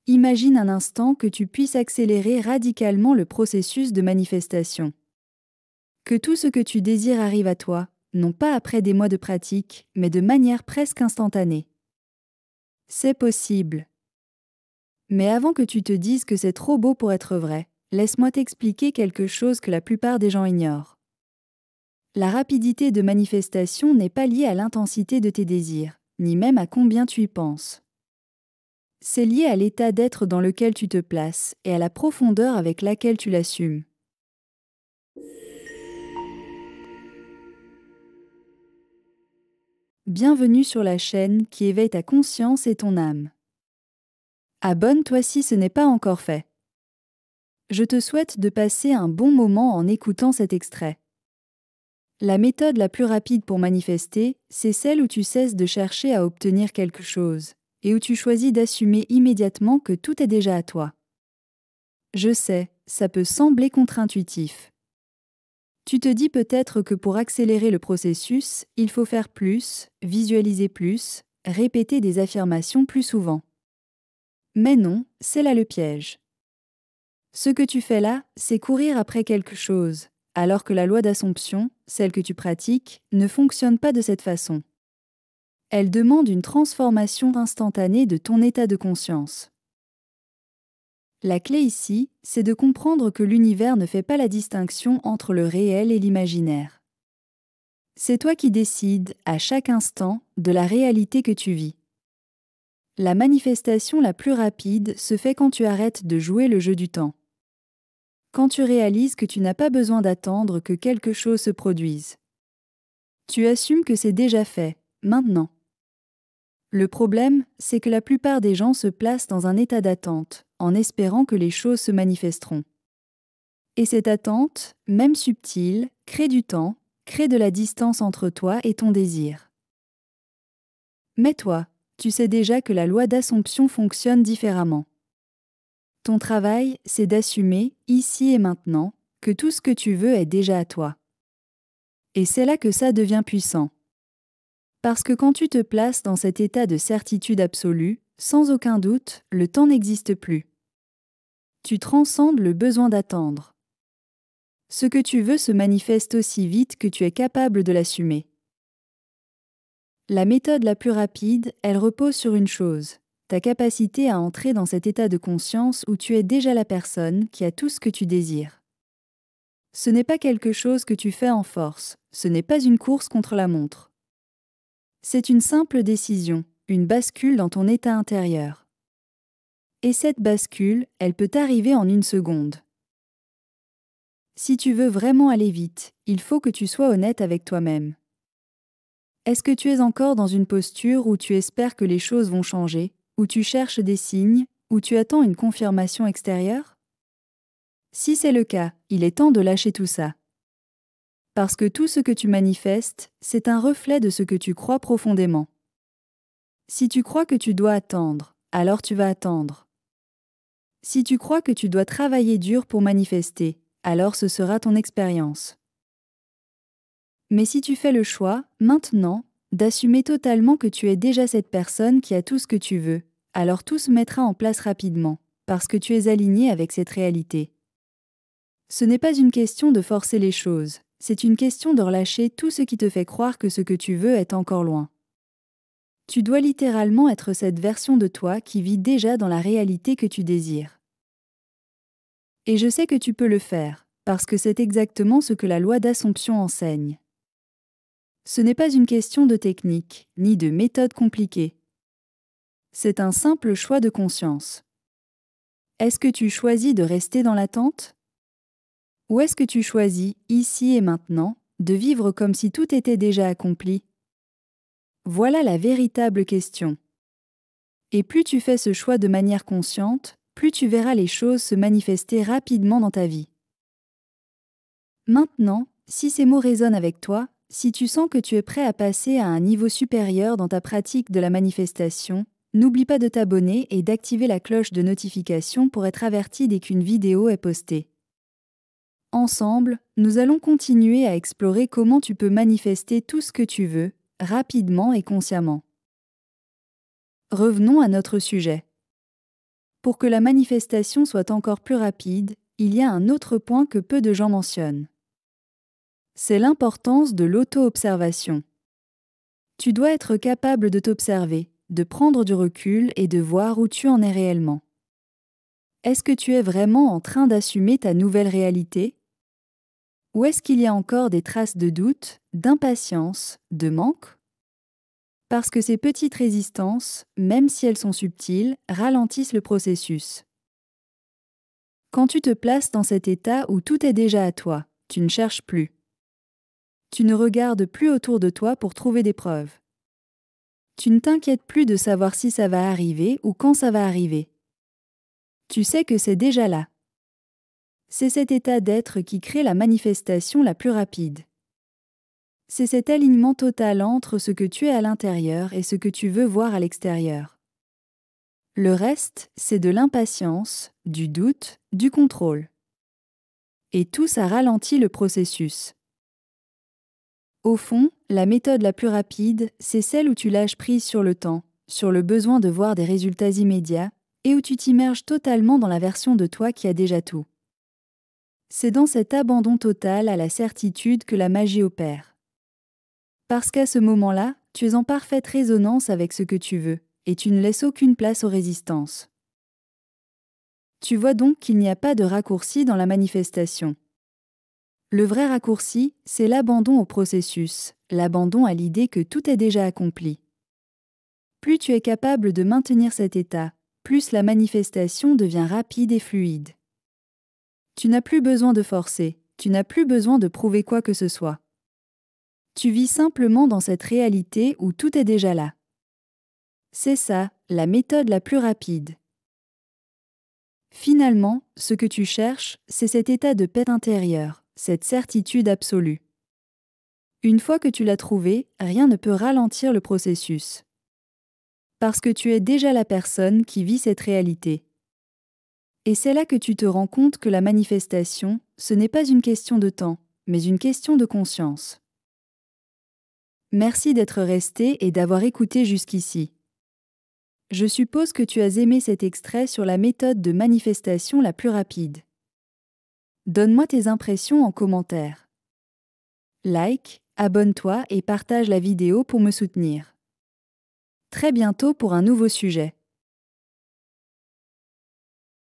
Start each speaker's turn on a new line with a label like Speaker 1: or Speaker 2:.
Speaker 1: Imagine un instant que tu puisses accélérer radicalement le processus de manifestation. Que tout ce que tu désires arrive à toi, non pas après des mois de pratique, mais de manière presque instantanée. C'est possible. Mais avant que tu te dises que c'est trop beau pour être vrai, laisse-moi t'expliquer quelque chose que la plupart des gens ignorent. La rapidité de manifestation n'est pas liée à l'intensité de tes désirs, ni même à combien tu y penses. C'est lié à l'état d'être dans lequel tu te places et à la profondeur avec laquelle tu l'assumes. Bienvenue sur la chaîne qui éveille ta conscience et ton âme. Abonne-toi si ce n'est pas encore fait. Je te souhaite de passer un bon moment en écoutant cet extrait. La méthode la plus rapide pour manifester, c'est celle où tu cesses de chercher à obtenir quelque chose, et où tu choisis d'assumer immédiatement que tout est déjà à toi. Je sais, ça peut sembler contre-intuitif. Tu te dis peut-être que pour accélérer le processus, il faut faire plus, visualiser plus, répéter des affirmations plus souvent. Mais non, c'est là le piège. Ce que tu fais là, c'est courir après quelque chose, alors que la loi d'Assomption, celle que tu pratiques, ne fonctionne pas de cette façon. Elle demande une transformation instantanée de ton état de conscience. La clé ici, c'est de comprendre que l'univers ne fait pas la distinction entre le réel et l'imaginaire. C'est toi qui décides, à chaque instant, de la réalité que tu vis. La manifestation la plus rapide se fait quand tu arrêtes de jouer le jeu du temps. Quand tu réalises que tu n'as pas besoin d'attendre que quelque chose se produise. Tu assumes que c'est déjà fait, maintenant. Le problème, c'est que la plupart des gens se placent dans un état d'attente, en espérant que les choses se manifesteront. Et cette attente, même subtile, crée du temps, crée de la distance entre toi et ton désir. Mais toi, tu sais déjà que la loi d'Assomption fonctionne différemment. Ton travail, c'est d'assumer, ici et maintenant, que tout ce que tu veux est déjà à toi. Et c'est là que ça devient puissant. Parce que quand tu te places dans cet état de certitude absolue, sans aucun doute, le temps n'existe plus. Tu transcendes le besoin d'attendre. Ce que tu veux se manifeste aussi vite que tu es capable de l'assumer. La méthode la plus rapide, elle repose sur une chose, ta capacité à entrer dans cet état de conscience où tu es déjà la personne qui a tout ce que tu désires. Ce n'est pas quelque chose que tu fais en force, ce n'est pas une course contre la montre. C'est une simple décision, une bascule dans ton état intérieur. Et cette bascule, elle peut arriver en une seconde. Si tu veux vraiment aller vite, il faut que tu sois honnête avec toi-même. Est-ce que tu es encore dans une posture où tu espères que les choses vont changer, où tu cherches des signes, où tu attends une confirmation extérieure? Si c'est le cas, il est temps de lâcher tout ça. Parce que tout ce que tu manifestes, c'est un reflet de ce que tu crois profondément. Si tu crois que tu dois attendre, alors tu vas attendre. Si tu crois que tu dois travailler dur pour manifester, alors ce sera ton expérience. Mais si tu fais le choix, maintenant, d'assumer totalement que tu es déjà cette personne qui a tout ce que tu veux, alors tout se mettra en place rapidement, parce que tu es aligné avec cette réalité. Ce n'est pas une question de forcer les choses, c'est une question de relâcher tout ce qui te fait croire que ce que tu veux est encore loin. Tu dois littéralement être cette version de toi qui vit déjà dans la réalité que tu désires. Et je sais que tu peux le faire, parce que c'est exactement ce que la loi d'Assomption enseigne. Ce n'est pas une question de technique, ni de méthode compliquée. C'est un simple choix de conscience. Est-ce que tu choisis de rester dans l'attente? Ou est-ce que tu choisis, ici et maintenant, de vivre comme si tout était déjà accompli? Voilà la véritable question. Et plus tu fais ce choix de manière consciente, plus tu verras les choses se manifester rapidement dans ta vie. Maintenant, si ces mots résonnent avec toi, si tu sens que tu es prêt à passer à un niveau supérieur dans ta pratique de la manifestation, n'oublie pas de t'abonner et d'activer la cloche de notification pour être averti dès qu'une vidéo est postée. Ensemble, nous allons continuer à explorer comment tu peux manifester tout ce que tu veux, rapidement et consciemment. Revenons à notre sujet. Pour que la manifestation soit encore plus rapide, il y a un autre point que peu de gens mentionnent. C'est l'importance de l'auto-observation. Tu dois être capable de t'observer, de prendre du recul et de voir où tu en es réellement. Est-ce que tu es vraiment en train d'assumer ta nouvelle réalité? Ou est-ce qu'il y a encore des traces de doute, d'impatience, de manque? Parce que ces petites résistances, même si elles sont subtiles, ralentissent le processus. Quand tu te places dans cet état où tout est déjà à toi, tu ne cherches plus. Tu ne regardes plus autour de toi pour trouver des preuves. Tu ne t'inquiètes plus de savoir si ça va arriver ou quand ça va arriver. Tu sais que c'est déjà là. C'est cet état d'être qui crée la manifestation la plus rapide. C'est cet alignement total entre ce que tu es à l'intérieur et ce que tu veux voir à l'extérieur. Le reste, c'est de l'impatience, du doute, du contrôle. Et tout ça ralentit le processus. Au fond, la méthode la plus rapide, c'est celle où tu lâches prise sur le temps, sur le besoin de voir des résultats immédiats, et où tu t'immerges totalement dans la version de toi qui a déjà tout. C'est dans cet abandon total à la certitude que la magie opère. Parce qu'à ce moment-là, tu es en parfaite résonance avec ce que tu veux, et tu ne laisses aucune place aux résistances. Tu vois donc qu'il n'y a pas de raccourci dans la manifestation. Le vrai raccourci, c'est l'abandon au processus, l'abandon à l'idée que tout est déjà accompli. Plus tu es capable de maintenir cet état, plus la manifestation devient rapide et fluide. Tu n'as plus besoin de forcer, tu n'as plus besoin de prouver quoi que ce soit. Tu vis simplement dans cette réalité où tout est déjà là. C'est ça, la méthode la plus rapide. Finalement, ce que tu cherches, c'est cet état de paix intérieure, cette certitude absolue. Une fois que tu l'as trouvé, rien ne peut ralentir le processus. Parce que tu es déjà la personne qui vit cette réalité. Et c'est là que tu te rends compte que la manifestation, ce n'est pas une question de temps, mais une question de conscience. Merci d'être resté et d'avoir écouté jusqu'ici. Je suppose que tu as aimé cet extrait sur la méthode de manifestation la plus rapide. Donne-moi tes impressions en commentaire. Like, abonne-toi et partage la vidéo pour me soutenir. Très bientôt pour un nouveau sujet.